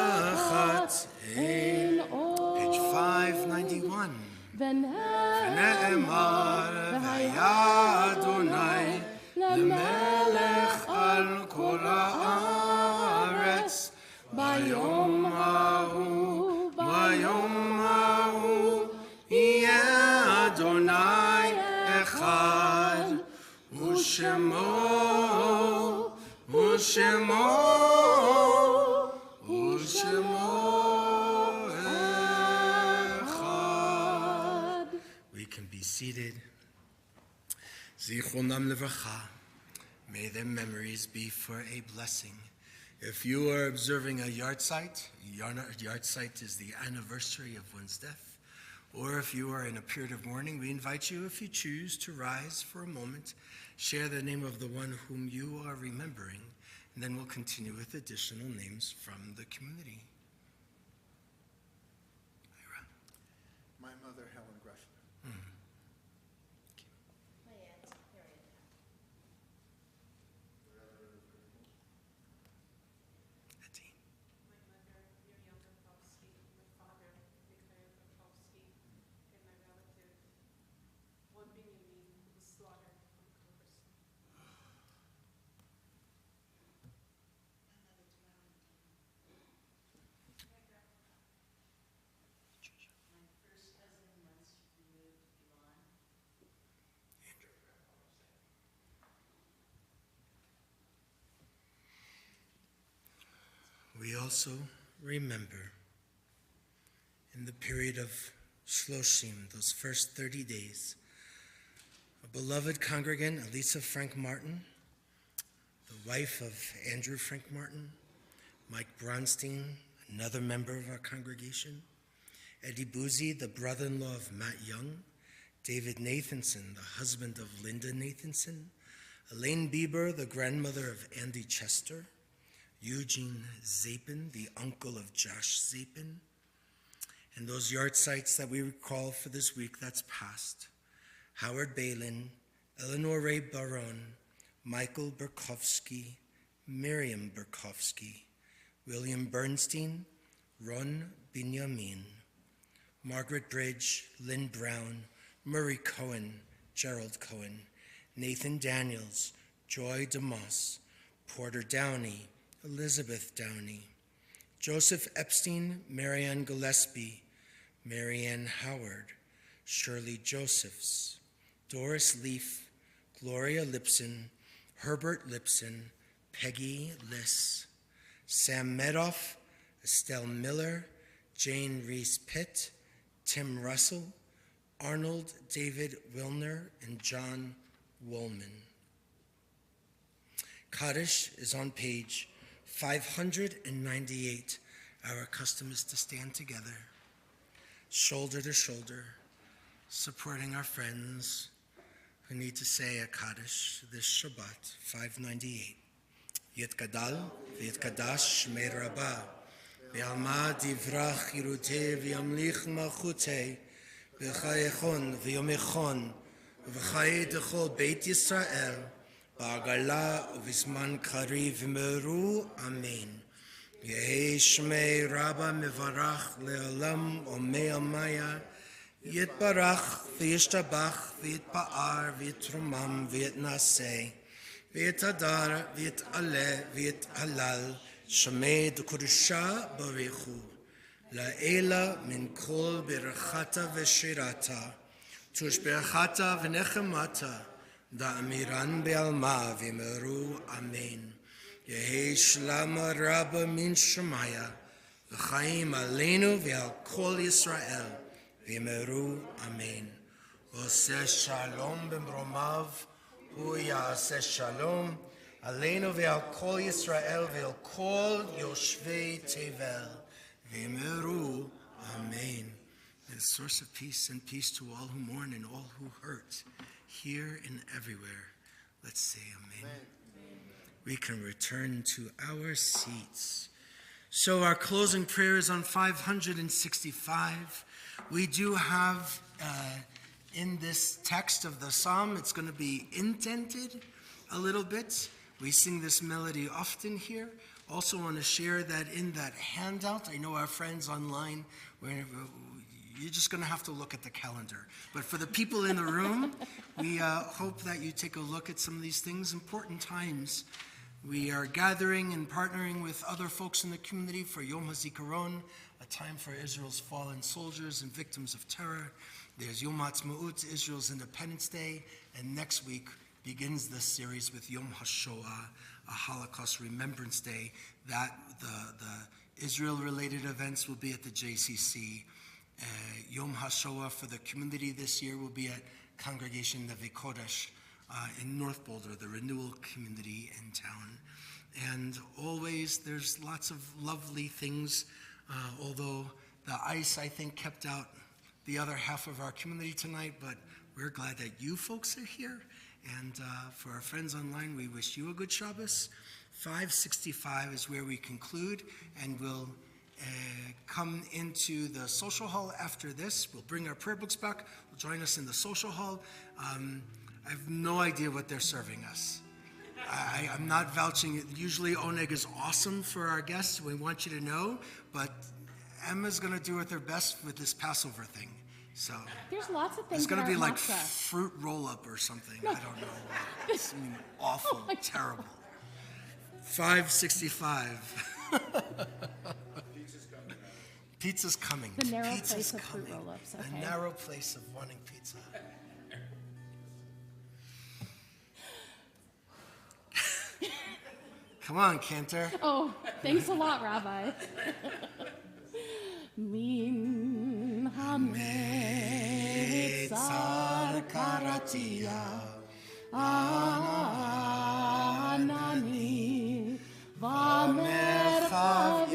מתחת אין אור. Page 591. ונאמר והיה אדוני למלך על כל הארץ, ביום ההוא יהיה אדוני אחד, ושמו אחד. We can be seated. Zichronam levracha. May their memories be for a blessing. If you are observing a yahrzeit is the anniversary of one's death, or if you are in a period of mourning, we invite you, if you choose, to rise for a moment, share the name of the one whom you are remembering, and then we'll continue with additional names from the community. My mother, Helen Gresham. My aunt, Harriet. Adine. My mother, Miriam Grotowski, my father, Mikhail Grotowski, and my relative, one Benjamin, who was slaughtered on Congress. My first cousin once removed Elon. We also remember in the period of Shloshim, those first 30 days, a beloved congregant, Elisa Frank Martin, the wife of Andrew Frank Martin, Mike Bronstein, another member of our congregation, Eddie Boozy, the brother-in-law of Matt Young, David Nathanson, the husband of Linda Nathanson, Elaine Bieber, the grandmother of Andy Chester, Eugene Zapin, the uncle of Josh Zapin, and those yahrzeits that we recall for this week that's passed: Howard Balin, Eleanor Ray Baron, Michael Berkowski, Miriam Burkowski, William Bernstein, Ron Binyamin, Margaret Bridge, Lynn Brown, Murray Cohen, Gerald Cohen, Nathan Daniels, Joy DeMoss, Porter Downey, Elizabeth Downey, Joseph Epstein, Marianne Gillespie, Marianne Howard, Shirley Josephs, Doris Leaf, Gloria Lipson, Herbert Lipson, Peggy Liss, Sam Medoff, Estelle Miller, Jane Reese Pitt, Tim Russell, Arnold David Wilner, and John Woolman. Kaddish is on page 598. Our custom is to stand together, shoulder to shoulder, supporting our friends who need to say a Kaddish this Shabbat, 598. Yitgadal v'yitkadash shmei Rabbah, v'yamad yivrach yiruteh v'yamlich malchuteh, v'chayechon v'yomechon, v'chay dechol Beit Yisrael, ba'agala v'zman kari v'meru, Amen. Yehi shmei Rabbah mevarach le'olam omei amaya, yitbarach v'yishtabach v'yitpa'ar v'yitrumam v'yitnaseh, v'yitadar v'yitaleh v'yitalal, shmei d'kodusha barechu, la'ela min kol berachata v'shirata, tush berachata v'nechemata, da'amiran be'alma v'meru, Amen. Yehi shlama Rabbah min shemaya, v'chaim aleinu v'al kol Yisrael, v'meru, Amen. Oseh shalom b'mromav, hu ya'aseh shalom, aleinu v'al kol Yisrael, v'al kol yoshvei tevel, v'meru, Amen. The source of peace, and peace to all who mourn and all who hurt, here and everywhere. Let's say amen. We can return to our seats. So our closing prayer is on 565. We do have in this text of the psalm, it's going to be indented a little bit. We sing this melody often here. Also want to share that in that handout. I know our friends online, you're just going to have to look at the calendar. But for the people in the room, we hope that you take a look at some of these things, important times. We are gathering and partnering with other folks in the community for Yom HaZikaron, a time for Israel's fallen soldiers and victims of terror. There's Yom HaAtzmaut, Israel's Independence Day, and next week begins this series with Yom HaShoah, a Holocaust Remembrance Day. That the Israel-related events will be at the JCC. Yom HaShoah for the community this year will be at Congregation Har HaShem in North Boulder, the renewal community in town. And always there's lots of lovely things, although the ice, I think, kept out the other half of our community tonight, but we're glad that you folks are here. And for our friends online, we wish you a good Shabbos. 565 is where we conclude, and we'll come into the social hall after this. We'll bring our prayer books back. We'll join us in the social hall. I have no idea what they're serving us. I'm not vouching. Usually Oneg is awesome for our guests. We want you to know, but Emma's going to do her best with this Passover thing. So There's lots of things. it's going to be like matzah. fruit roll-up or something. I don't know. It's awful, terrible. 565. Pizza's coming. The narrow Pizza's place of coming. fruit roll-ups. The Okay. narrow place of wanting pizza. Come on, Cantor. Oh, thanks a lot, Rabbi. Min hametzar karatia anani v'merchav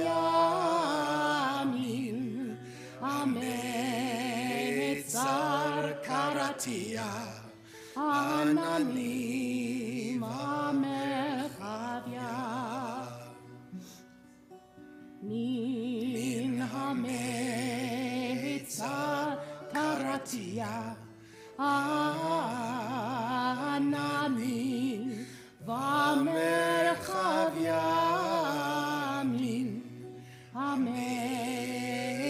yamin hametzar karatia anani v'merchav Min hametzar karatia anani v'merchav Ametzar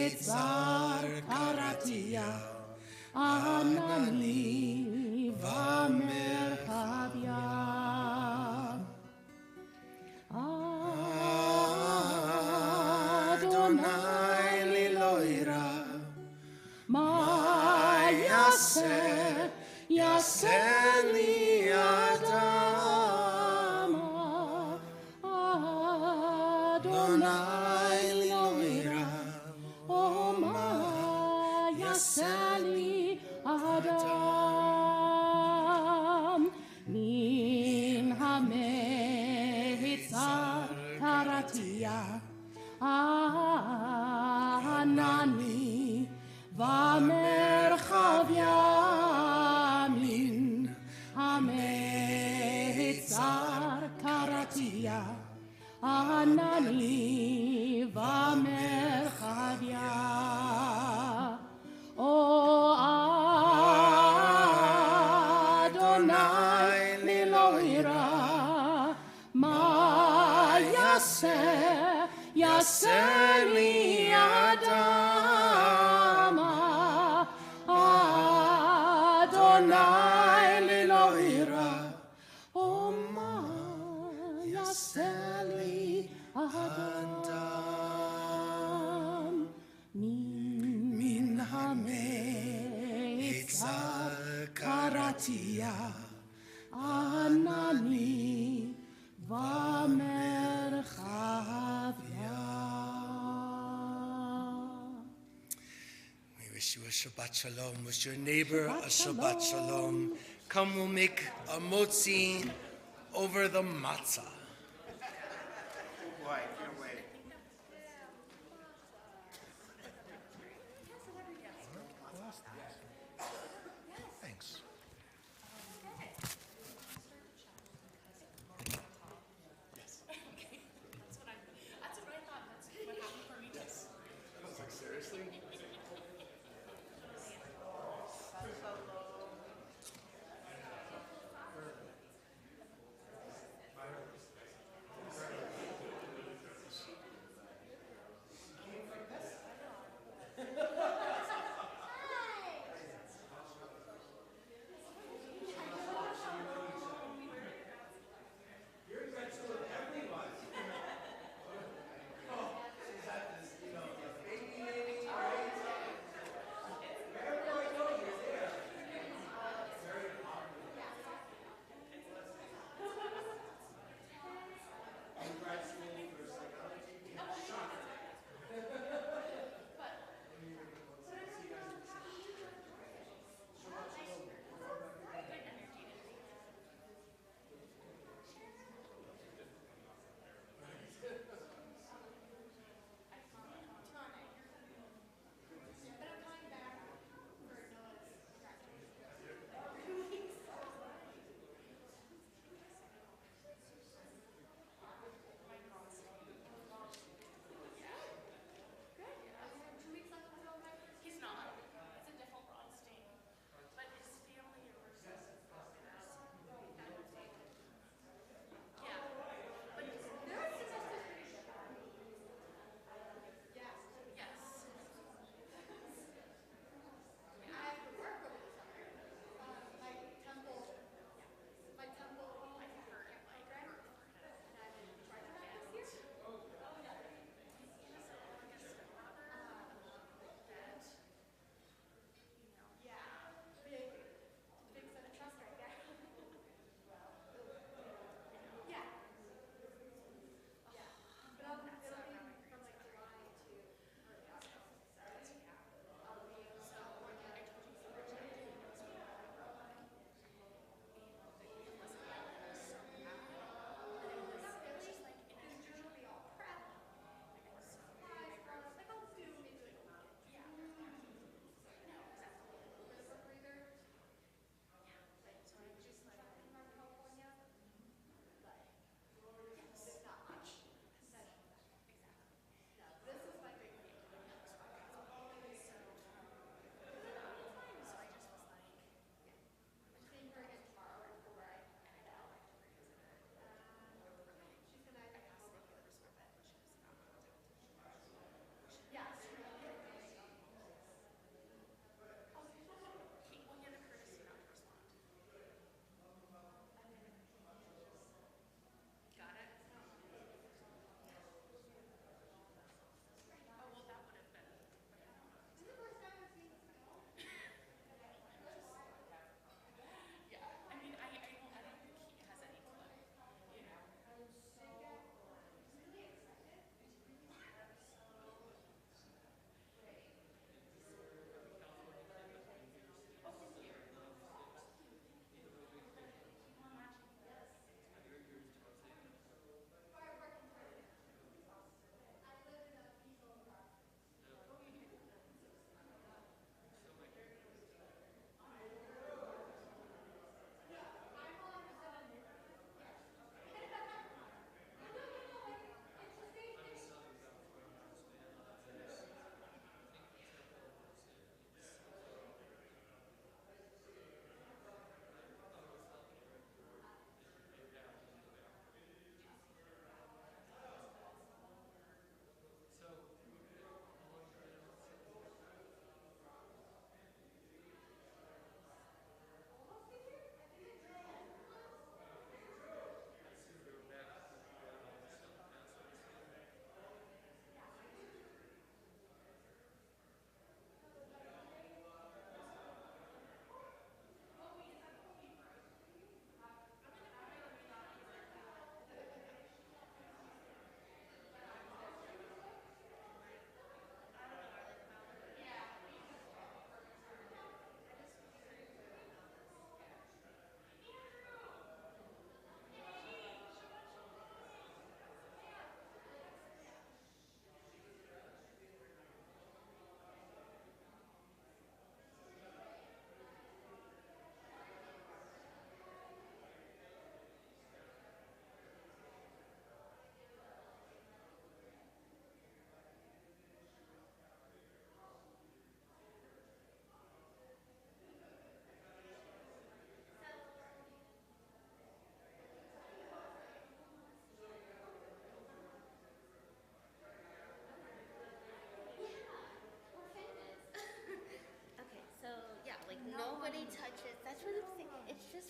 karatia, Anani v'merchavia. Adonai li lo ira, ma yaseh, yaseh li adama. Adonai li lo ira, oh ma yaseh li adam. Min hametzar karatia, Anani v'merchavia. Min hametzar karatia, Anani v'merchavia. O Adonai li lo ira, ma yaseh, yaseh li adama. Adonai li lo ira, oh ma yaseh li adam. Min hametzar karatia, Anani v'merchavia. We wish you a Shabbat Shalom. Wish your neighbor a Shabbat Shalom. Come, we'll make a motzi over the matzah. Boy, I can't wait. Thanks.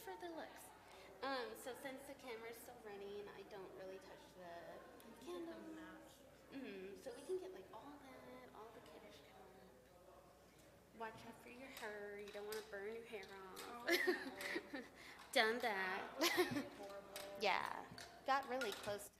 for the looks. So since the camera's still running, I don't really touch the candle. So we can get like all the kiddish come up. Watch out for your hair. You don't want to burn your hair off. Done that. Yeah, got really close to